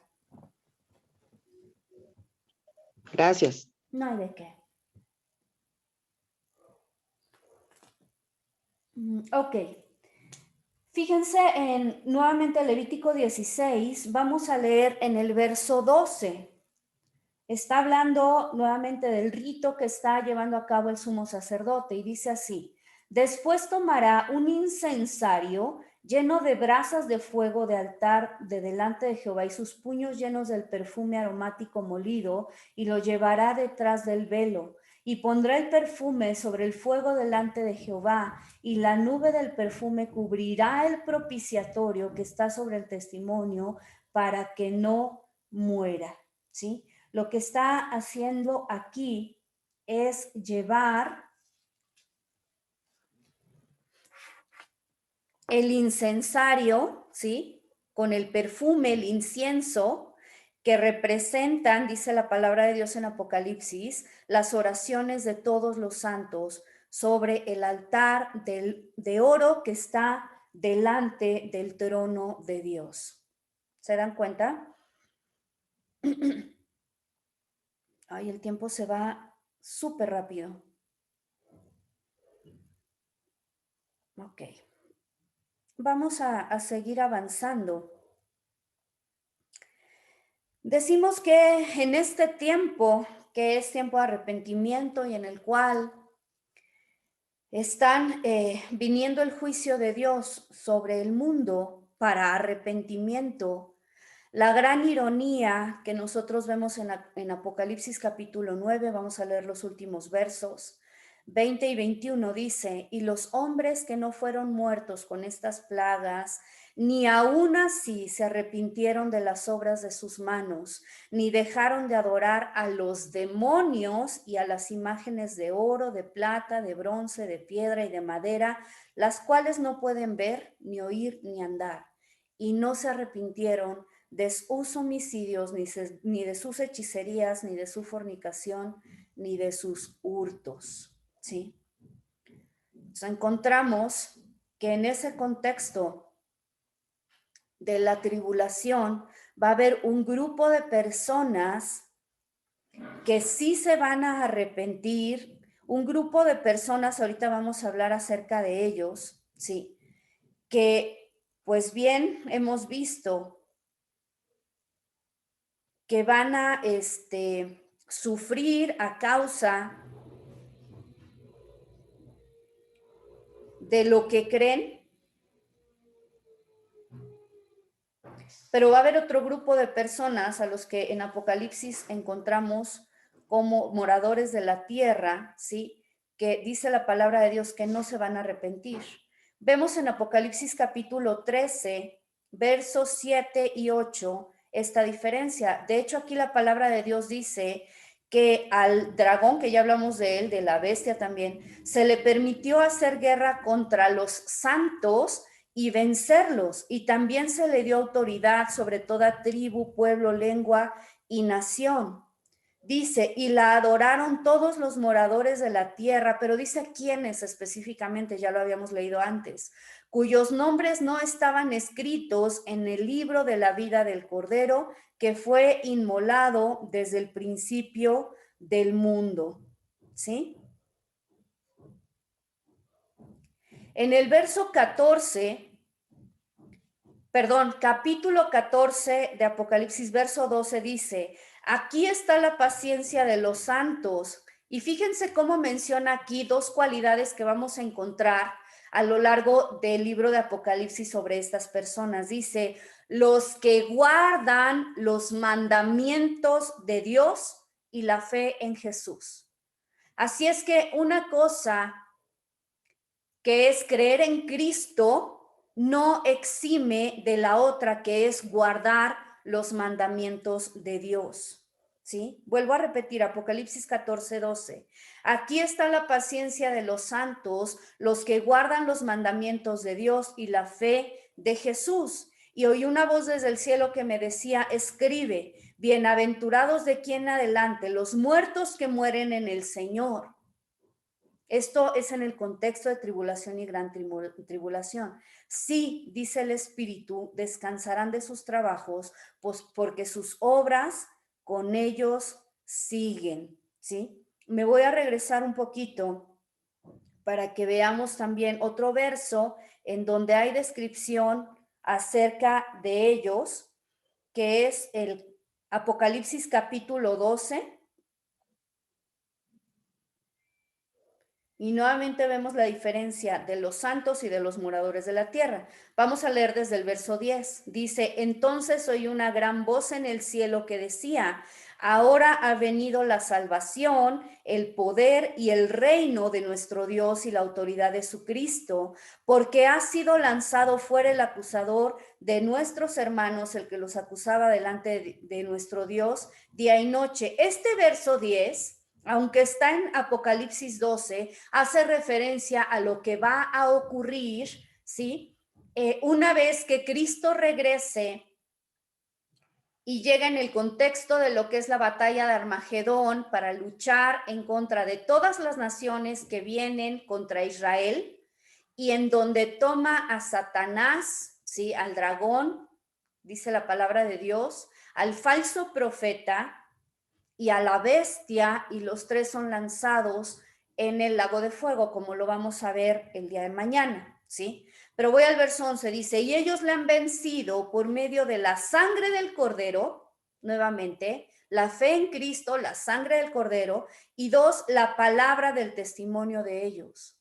Gracias. No hay de qué. Ok. Fíjense en nuevamente Levítico 16, vamos a leer en el verso 12. Está hablando nuevamente del rito que está llevando a cabo el sumo sacerdote y dice así: después tomará un incensario lleno de brasas de fuego de altar de delante de Jehová y sus puños llenos del perfume aromático molido y lo llevará detrás del velo y pondrá el perfume sobre el fuego delante de Jehová y la nube del perfume cubrirá el propiciatorio que está sobre el testimonio para que no muera, ¿sí? Lo que está haciendo aquí es llevar el incensario, ¿sí? Con el perfume, el incienso, que representan, dice la palabra de Dios en Apocalipsis, las oraciones de todos los santos sobre el altar de oro que está delante del trono de Dios. ¿Se dan cuenta? Ay, el tiempo se va súper rápido. Ok. Vamos a seguir avanzando. Decimos que en este tiempo, que es tiempo de arrepentimiento y en el cual están viniendo el juicio de Dios sobre el mundo para arrepentimiento, la gran ironía que nosotros vemos en Apocalipsis capítulo 9, vamos a leer los últimos versos, 20 y 21 dice: y los hombres que no fueron muertos con estas plagas, ni aún así se arrepintieron de las obras de sus manos, ni dejaron de adorar a los demonios y a las imágenes de oro, de plata, de bronce, de piedra y de madera, las cuales no pueden ver, ni oír, ni andar. Y no se arrepintieron de sus homicidios, ni de sus hechicerías, ni de su fornicación, ni de sus hurtos. ¿Sí? Entonces encontramos que en ese contexto de la tribulación va a haber un grupo de personas que sí se van a arrepentir, un grupo de personas, ahorita vamos a hablar acerca de ellos, sí, que pues bien hemos visto que van a sufrir a causa de lo que creen, pero va a haber otro grupo de personas a los que en Apocalipsis encontramos como moradores de la tierra, ¿sí? Que dice la palabra de Dios que no se van a arrepentir. Vemos en Apocalipsis capítulo 13, versos 7 y 8, esta diferencia. De hecho, aquí la palabra de Dios dice que al dragón, que ya hablamos de él, de la bestia también, se le permitió hacer guerra contra los santos y vencerlos, y también se le dio autoridad sobre toda tribu, pueblo, lengua y nación. Dice, y la adoraron todos los moradores de la tierra, pero dice quiénes específicamente, ya lo habíamos leído antes, cuyos nombres no estaban escritos en el libro de la vida del Cordero, que fue inmolado desde el principio del mundo. ¿Sí? En el verso 14, capítulo 14 de Apocalipsis, verso 12 dice: aquí está la paciencia de los santos. Y fíjense cómo menciona aquí dos cualidades que vamos a encontrar a lo largo del libro de Apocalipsis sobre estas personas. Dice, los que guardan los mandamientos de Dios y la fe en Jesús. Así es que una cosa que es creer en Cristo no exime de la otra, que es guardar los mandamientos de Dios. ¿Sí? Vuelvo a repetir, Apocalipsis 14:12. Aquí está la paciencia de los santos, los que guardan los mandamientos de Dios y la fe de Jesús. Y oí una voz desde el cielo que me decía, escribe, bienaventurados de aquí en adelante, los muertos que mueren en el Señor. Esto es en el contexto de tribulación y gran tribulación. Sí, dice el Espíritu, descansarán de sus trabajos, pues porque sus obras con ellos siguen, ¿sí? Me voy a regresar un poquito para que veamos también otro verso en donde hay descripción acerca de ellos, que es el Apocalipsis capítulo 12. Y nuevamente vemos la diferencia de los santos y de los moradores de la tierra. Vamos a leer desde el verso 10. Dice, entonces oí una gran voz en el cielo que decía, ahora ha venido la salvación, el poder y el reino de nuestro Dios y la autoridad de su Cristo, porque ha sido lanzado fuera el acusador de nuestros hermanos, el que los acusaba delante de nuestro Dios día y noche. Este verso 10, aunque está en Apocalipsis 12, hace referencia a lo que va a ocurrir, ¿sí? Una vez que Cristo regrese y llega en el contexto de lo que es la batalla de Armagedón para luchar en contra de todas las naciones que vienen contra Israel y en donde toma a Satanás, ¿sí? Al dragón, dice la palabra de Dios, al falso profeta y a la bestia, y los tres son lanzados en el lago de fuego, como lo vamos a ver el día de mañana, ¿sí? Pero voy al verso 11, dice, y ellos le han vencido por medio de la sangre del cordero, nuevamente, la fe en Cristo, la sangre del cordero, y dos, la palabra del testimonio de ellos.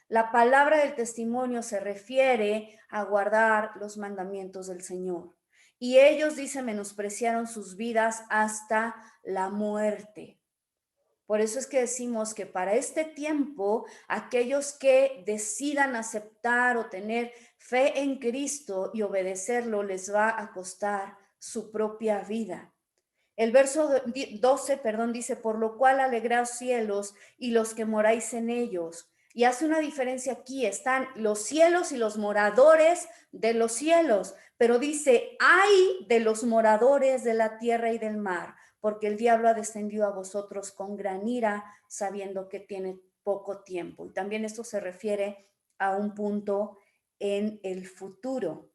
La palabra del testimonio se refiere a guardar los mandamientos del Señor. Y ellos, dice, menospreciaron sus vidas hasta la muerte. Por eso es que decimos que para este tiempo, aquellos que decidan aceptar o tener fe en Cristo y obedecerlo, les va a costar su propia vida. El verso 12, dice, por lo cual alegraos cielos y los que moráis en ellos. Y hace una diferencia aquí, están los cielos y los moradores de los cielos, pero dice, ay de los moradores de la tierra y del mar, porque el diablo ha descendido a vosotros con gran ira, sabiendo que tiene poco tiempo. Y también esto se refiere a un punto en el futuro.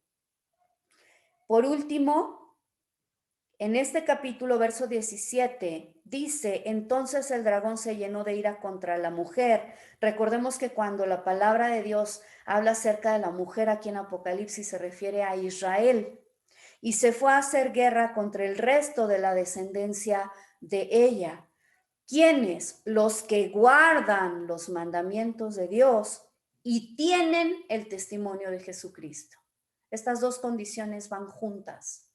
Por último, en este capítulo, verso 17, dice, entonces el dragón se llenó de ira contra la mujer. Recordemos que cuando la palabra de Dios habla acerca de la mujer aquí en Apocalipsis se refiere a Israel. Y se fue a hacer guerra contra el resto de la descendencia de ella. ¿Quiénes? Los que guardan los mandamientos de Dios y tienen el testimonio de Jesucristo. Estas dos condiciones van juntas.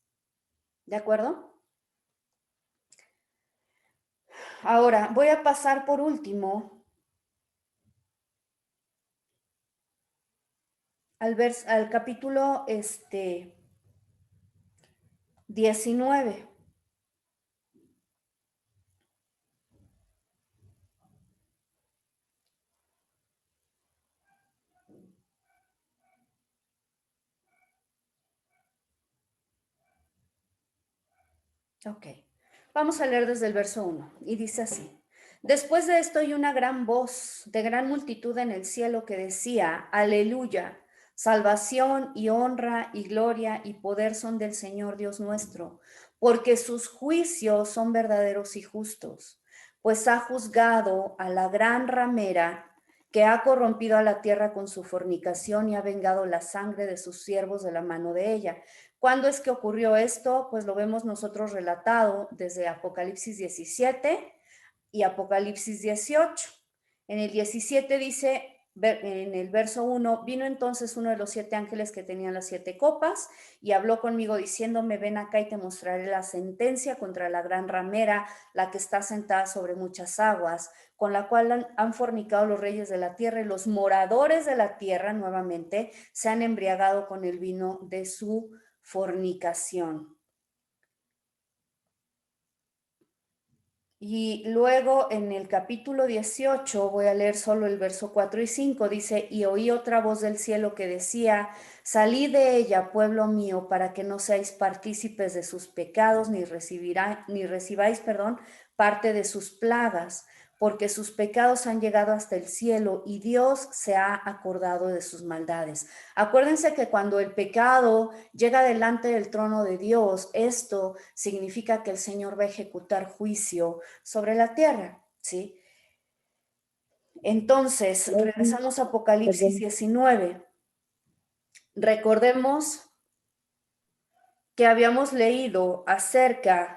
¿De acuerdo? Ahora, voy a pasar por último al capítulo 19. Ok, vamos a leer desde el verso 1 y dice así. Después de esto oí una gran voz de gran multitud en el cielo que decía, aleluya, salvación y honra y gloria y poder son del Señor Dios nuestro, porque sus juicios son verdaderos y justos, pues ha juzgado a la gran ramera que ha corrompido a la tierra con su fornicación y ha vengado la sangre de sus siervos de la mano de ella. ¿Cuándo es que ocurrió esto? Pues lo vemos nosotros relatado desde Apocalipsis 17 y Apocalipsis 18. En el 17 dice, en el verso 1, vino entonces uno de los 7 ángeles que tenían las 7 copas y habló conmigo diciéndome, ven acá y te mostraré la sentencia contra la gran ramera, la que está sentada sobre muchas aguas, con la cual han fornicado los reyes de la tierra y los moradores de la tierra nuevamente se han embriagado con el vino de su fornicación. Y luego en el capítulo 18, voy a leer solo el verso 4 y 5, dice, y oí otra voz del cielo que decía, salid de ella, pueblo mío, para que no seáis partícipes de sus pecados, ni recibáis, parte de sus plagas, porque sus pecados han llegado hasta el cielo y Dios se ha acordado de sus maldades. Acuérdense que cuando el pecado llega delante del trono de Dios, esto significa que el Señor va a ejecutar juicio sobre la tierra, ¿sí? Entonces, regresamos a Apocalipsis 19. Recordemos que habíamos leído acerca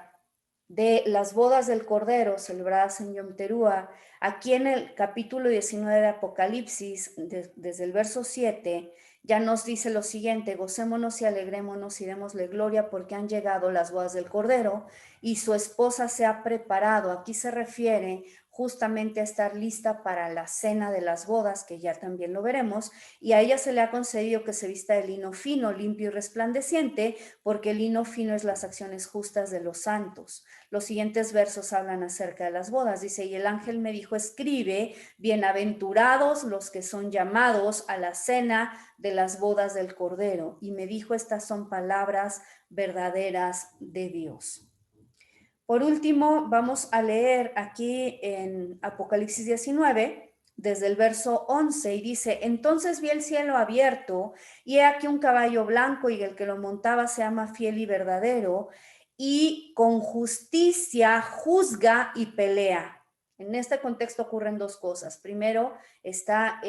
de las bodas del Cordero celebradas en Yom Teruah. Aquí en el capítulo 19 de Apocalipsis, desde el verso 7, ya nos dice lo siguiente, gocémonos y alegrémonos y démosle gloria porque han llegado las bodas del Cordero y su esposa se ha preparado. Aquí se refiere justamente a estar lista para la cena de las bodas, que ya también lo veremos, y a ella se le ha concedido que se vista de lino fino, limpio y resplandeciente, porque el lino fino es las acciones justas de los santos. Los siguientes versos hablan acerca de las bodas. Dice, y el ángel me dijo, escribe, bienaventurados los que son llamados a la cena de las bodas del Cordero. Y me dijo, estas son palabras verdaderas de Dios. Por último, vamos a leer aquí en Apocalipsis 19, desde el verso 11, y dice, entonces vi el cielo abierto, y he aquí un caballo blanco, y el que lo montaba se llama Fiel y Verdadero, y con justicia juzga y pelea. En este contexto ocurren dos cosas. Primero está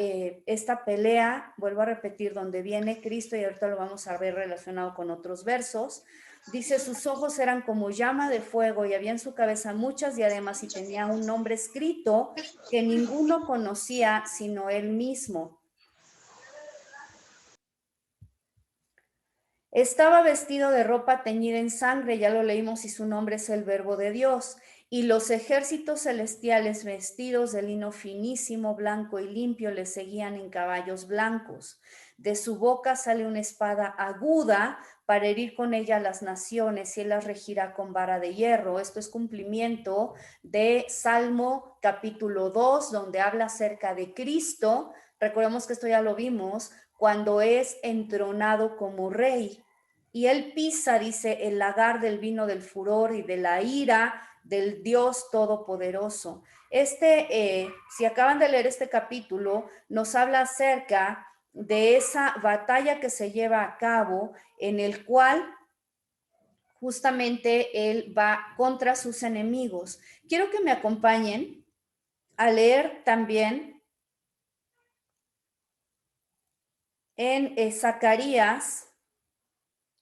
esta pelea, vuelvo a repetir, donde viene Cristo, y ahorita lo vamos a ver relacionado con otros versos. Dice, sus ojos eran como llama de fuego y había en su cabeza muchas diademas y tenía un nombre escrito que ninguno conocía sino él mismo. Estaba vestido de ropa teñida en sangre, ya lo leímos, y su nombre es el Verbo de Dios. Y los ejércitos celestiales vestidos de lino finísimo, blanco y limpio le seguían en caballos blancos. De su boca sale una espada aguda para herir con ella a las naciones y él las regirá con vara de hierro. Esto es cumplimiento de Salmo capítulo 2, donde habla acerca de Cristo. Recordemos que esto ya lo vimos, cuando es entronado como rey. Y él pisa, dice, el lagar del vino del furor y de la ira del Dios Todopoderoso. Si acaban de leer este capítulo, nos habla acerca de esa batalla que se lleva a cabo en el cual justamente él va contra sus enemigos. Quiero que me acompañen a leer también en Zacarías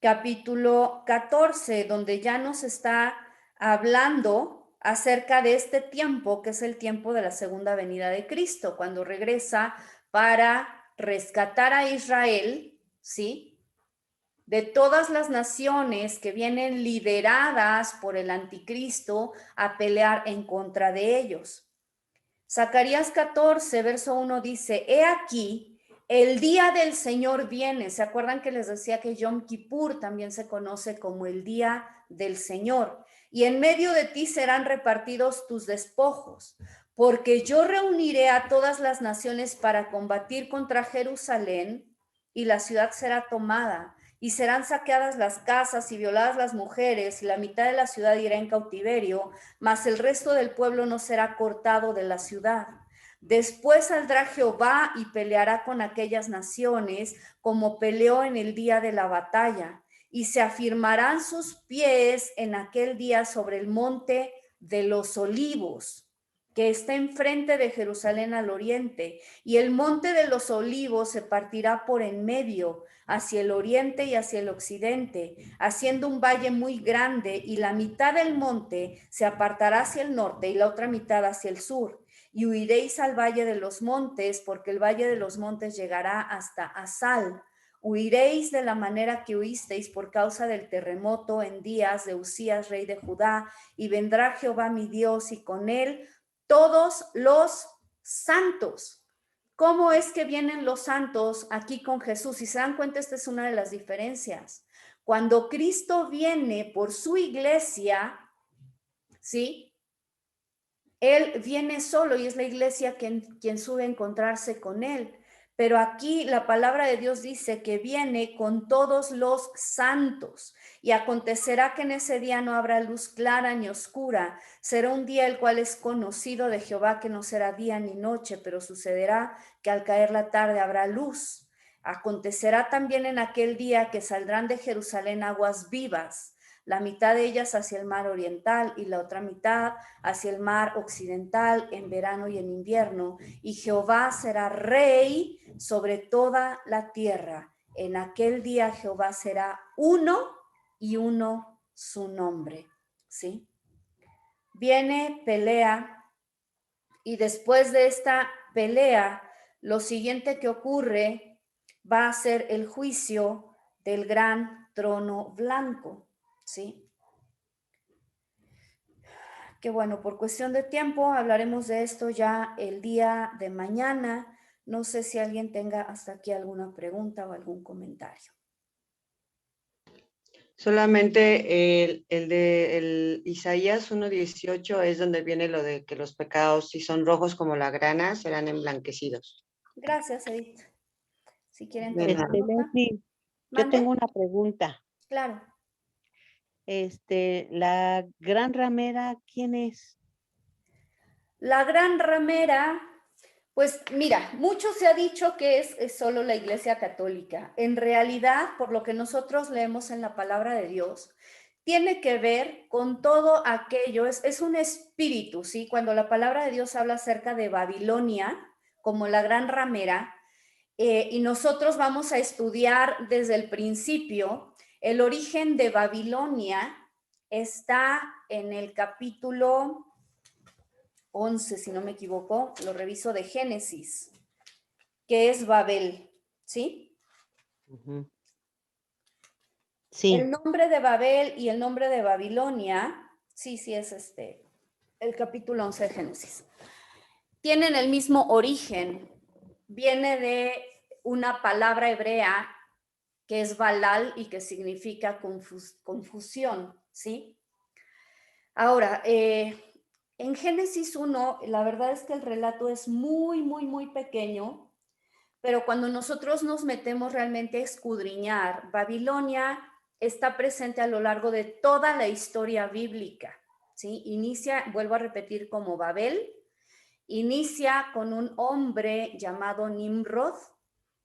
capítulo 14, donde ya nos está hablando acerca de este tiempo, que es el tiempo de la segunda venida de Cristo, cuando regresa para rescatar a Israel, ¿sí? De todas las naciones que vienen lideradas por el anticristo a pelear en contra de ellos. Zacarías 14, verso 1 dice, he aquí, el día del Señor viene. ¿Se acuerdan que les decía que Yom Kippur también se conoce como el día del Señor? Y en medio de ti serán repartidos tus despojos, porque yo reuniré a todas las naciones para combatir contra Jerusalén y la ciudad será tomada y serán saqueadas las casas y violadas las mujeres y la mitad de la ciudad irá en cautiverio, mas el resto del pueblo no será cortado de la ciudad. Después saldrá Jehová y peleará con aquellas naciones como peleó en el día de la batalla, y se afirmarán sus pies en aquel día sobre el monte de los olivos, que está enfrente de Jerusalén al oriente, y el monte de los olivos se partirá por en medio, hacia el oriente y hacia el occidente, haciendo un valle muy grande, y la mitad del monte se apartará hacia el norte y la otra mitad hacia el sur. y huiréis al valle de los montes, porque el valle de los montes llegará hasta Asal. Huiréis de la manera que huisteis por causa del terremoto en días de Usías, rey de Judá, y vendrá Jehová mi Dios y con él todos los santos. ¿Cómo es que vienen los santos aquí con Jesús? Si se dan cuenta, esta es una de las diferencias. Cuando Cristo viene por su iglesia, ¿sí? Él viene solo y es la iglesia quien sube a encontrarse con él. Pero aquí la palabra de Dios dice que viene con todos los santos. Y acontecerá que en ese día no habrá luz clara ni oscura. Será un día el cual es conocido de Jehová, que no será día ni noche, pero sucederá que al caer la tarde habrá luz. Acontecerá también en aquel día que saldrán de Jerusalén aguas vivas, la mitad de ellas hacia el mar oriental y la otra mitad hacia el mar occidental en verano y en invierno, y Jehová será rey sobre toda la tierra. En aquel día Jehová será uno y uno su nombre, ¿sí? Viene pelea y después de esta pelea, lo siguiente que ocurre va a ser el juicio del gran trono blanco, ¿sí? Que bueno, por cuestión de tiempo hablaremos de esto ya el día de mañana. No sé si alguien tenga hasta aquí alguna pregunta o algún comentario. Solamente el de el Isaías 1:18 es donde viene lo de que los pecados, si son rojos como la grana, serán emblanquecidos. Gracias, Edith. Si quieren De tomar nada. nota. Leslie, yo ¿Mande? tengo una pregunta. Claro. La gran ramera, ¿quién es? La gran ramera, pues mira, mucho se ha dicho que es solo la Iglesia Católica. En realidad, por lo que nosotros leemos en la palabra de Dios, tiene que ver con todo aquello, es un espíritu, ¿sí? Cuando la palabra de Dios habla acerca de Babilonia como la gran ramera, y nosotros vamos a estudiar desde el principio, el origen de Babilonia está en el capítulo 11, si no me equivoco, lo reviso, de Génesis, que es Babel, ¿sí? Ujú. El Sí. nombre de Babel y el nombre de Babilonia, sí, es el capítulo 11 de Génesis. Tienen el mismo origen, viene de una palabra hebrea que es Balal y que significa confusión, ¿sí? Ahora, en Génesis 1, la verdad es que el relato es muy, muy, muy pequeño, pero cuando nosotros nos metemos realmente a escudriñar, Babilonia está presente a lo largo de toda la historia bíblica, ¿sí? Inicia, vuelvo a repetir, como Babel, inicia con un hombre llamado Nimrod,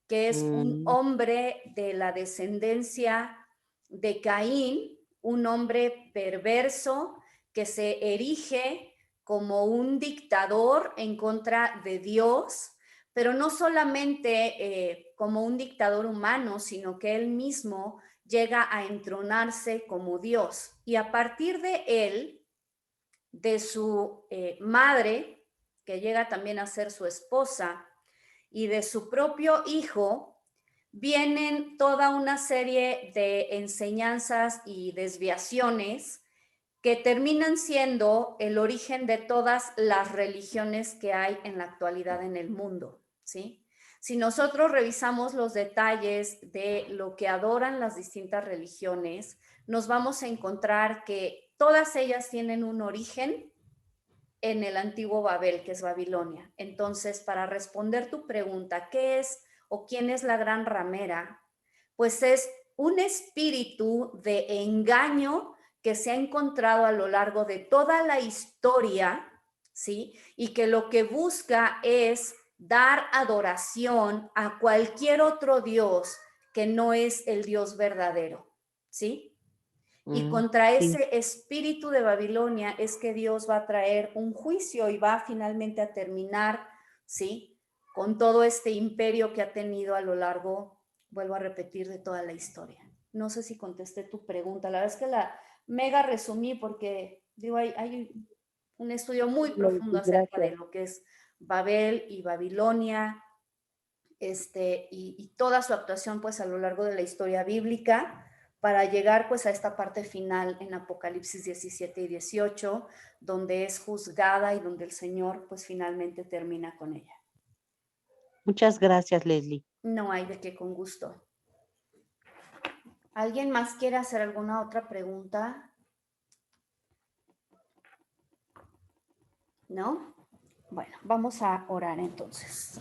que es un hombre de la descendencia de Caín, un hombre perverso que se erige como un dictador en contra de Dios, pero no solamente como un dictador humano, sino que él mismo llega a entronarse como Dios. Y a partir de él, de su madre, que llega también a ser su esposa, y de su propio hijo, vienen toda una serie de enseñanzas y desviaciones que terminan siendo el origen de todas las religiones que hay en la actualidad en el mundo, ¿sí? Si nosotros revisamos los detalles de lo que adoran las distintas religiones, nos vamos a encontrar que todas ellas tienen un origen en el antiguo Babel, que es Babilonia. Entonces, para responder tu pregunta, ¿qué es o quién es la gran ramera? Pues es un espíritu de engaño que se ha encontrado a lo largo de toda la historia, ¿sí? Y que lo que busca es dar adoración a cualquier otro Dios que no es el Dios verdadero, ¿sí? Y contra Sí. ese espíritu de Babilonia es que Dios va a traer un juicio y va finalmente a terminar, ¿sí? Con todo este imperio que ha tenido a lo largo, vuelvo a repetir, de toda la historia. No sé si contesté tu pregunta. La verdad es que la mega resumí porque, digo, hay un estudio muy Lady, profundo acerca de gracias. lo que es Babel y Babilonia, y toda su actuación pues a lo largo de la historia bíblica para llegar pues a esta parte final en Apocalipsis 17 y 18, donde es juzgada y donde el Señor pues finalmente termina con ella. Muchas gracias, Leslie. No hay de qué, con gusto. ¿Alguien más quiere hacer alguna otra pregunta? ¿No? Bueno, vamos a orar entonces.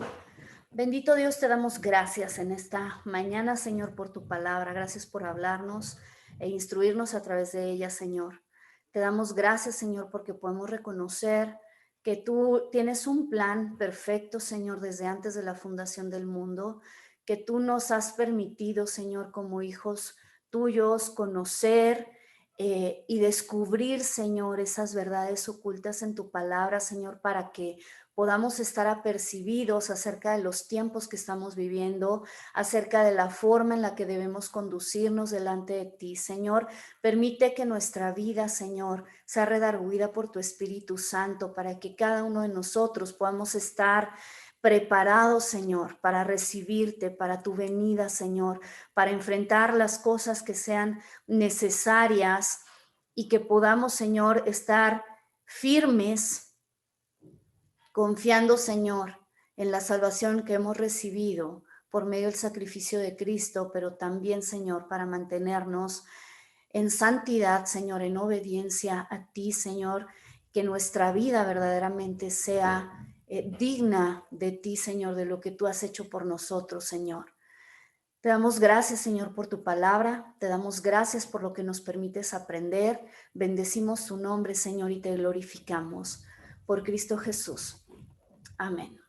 Bendito Dios, te damos gracias en esta mañana, Señor, por tu palabra. Gracias por hablarnos e instruirnos a través de ella, Señor. Te damos gracias, Señor, porque podemos reconocer que tú tienes un plan perfecto, Señor, desde antes de la fundación del mundo, que tú nos has permitido, Señor, como hijos tuyos, conocer y descubrir, Señor, esas verdades ocultas en tu palabra, Señor, para que podamos estar apercibidos acerca de los tiempos que estamos viviendo, acerca de la forma en la que debemos conducirnos delante de ti. Señor, permite que nuestra vida, Señor, sea redarguida por tu Espíritu Santo para que cada uno de nosotros podamos estar preparados, Señor, para recibirte, para tu venida, Señor, para enfrentar las cosas que sean necesarias y que podamos, Señor, estar firmes, confiando, Señor, en la salvación que hemos recibido por medio del sacrificio de Cristo, pero también, Señor, para mantenernos en santidad, Señor, en obediencia a ti, Señor, que nuestra vida verdaderamente sea digna de ti, Señor, de lo que tú has hecho por nosotros, Señor. Te damos gracias, Señor, por tu palabra. Te damos gracias por lo que nos permites aprender. Bendecimos tu nombre, Señor, y te glorificamos. Por Cristo Jesús. Amén.